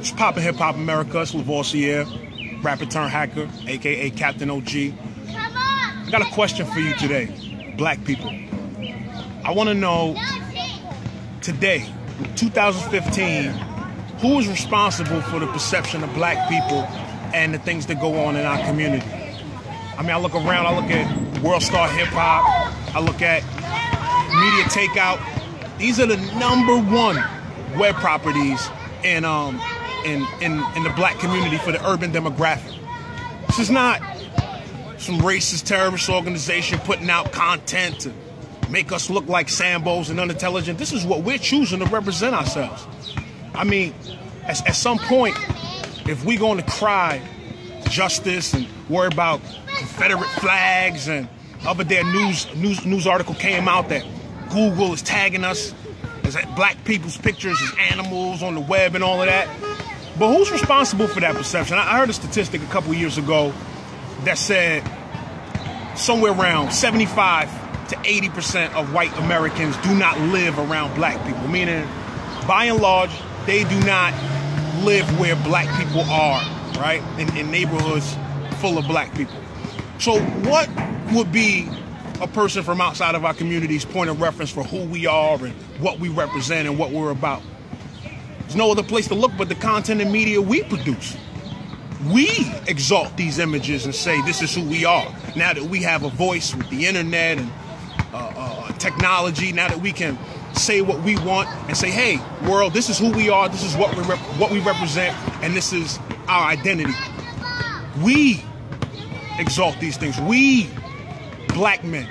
It's Poppin' Hip Hop America. It's Lavoisier, rapper turned hacker, aka Captain OG. I got a question for you today, black people. I want to know today, 2015, who is responsible for the perception of black people and the things that go on in our community? I mean, I look around, I look at World Star Hip Hop, I look at Media Takeout. These are the #1 web properties in the black community for the urban demographic. This is not some racist terrorist organization putting out content to make us look like Sambos and unintelligent. This is what we're choosing to represent ourselves. I mean, at some point, if we're going to cry justice and worry about Confederate flags, and other day a news article came out that Google is tagging us as black people's pictures as animals on the web and all of that. But who's responsible for that perception? I heard a statistic a couple years ago that said somewhere around 75 to 80% of white Americans do not live around black people, meaning by and large, they do not live where black people are, right? In neighborhoods full of black people. So what would be a person from outside of our community's point of reference for who we are and what we represent and what we're about? There's no other place to look but the content and media we produce. We exalt these images and say this is who we are. Now that we have a voice with the internet and technology, now that we can say what we want and say, hey, world, this is who we are, this is what we represent, and this is our identity. We exalt these things. We, black men,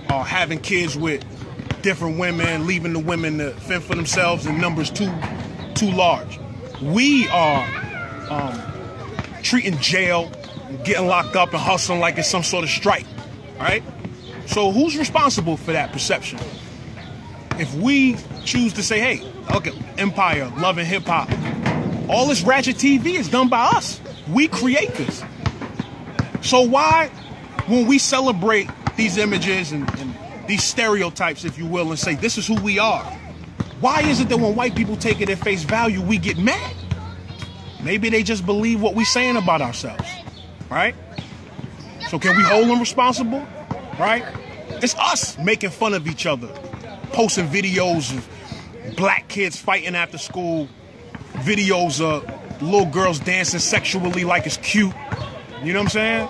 are having kids with different women, leaving the women to fend for themselves in numbers too large. We are treating jail, getting locked up and hustling like it's some sort of strike, right? So who's responsible for that perception? If we choose to say, hey, look at Empire, Love and Hip Hop, all this ratchet TV is done by us. We create this. So why, when we celebrate these images and these stereotypes, if you will, and say this is who we are, why is it that when white people take it at face value, we get mad? Maybe they just believe what we're saying about ourselves, right? So can we hold them responsible, right? It's us making fun of each other, posting videos of black kids fighting after school, videos of little girls dancing sexually like it's cute. You know what I'm saying?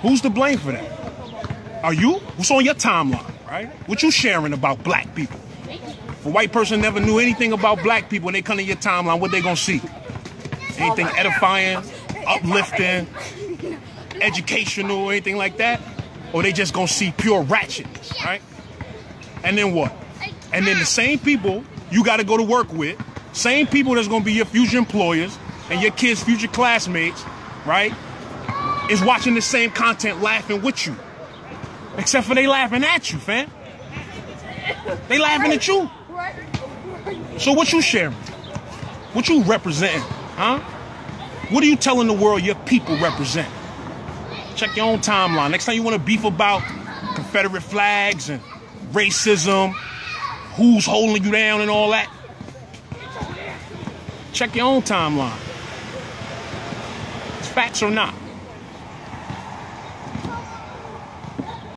Who's to blame for that? Are you? What's on your timeline, right? What you sharing about black people? If a white person never knew anything about black people and they come to your timeline, what they gonna see? Anything edifying, uplifting, educational, anything like that? Or they just gonna see pure ratchetness, right? And then what? And then the same people you gotta go to work with, same people that's gonna be your future employers and your kids' future classmates, right, is watching the same content laughing with you. Except for they laughing at you, fam. They laughing at you. So what you sharing? What you representing, huh? What are you telling the world your people represent? Check your own timeline. Next time you want to beef about Confederate flags and racism, who's holding you down and all that, check your own timeline. It's facts or not.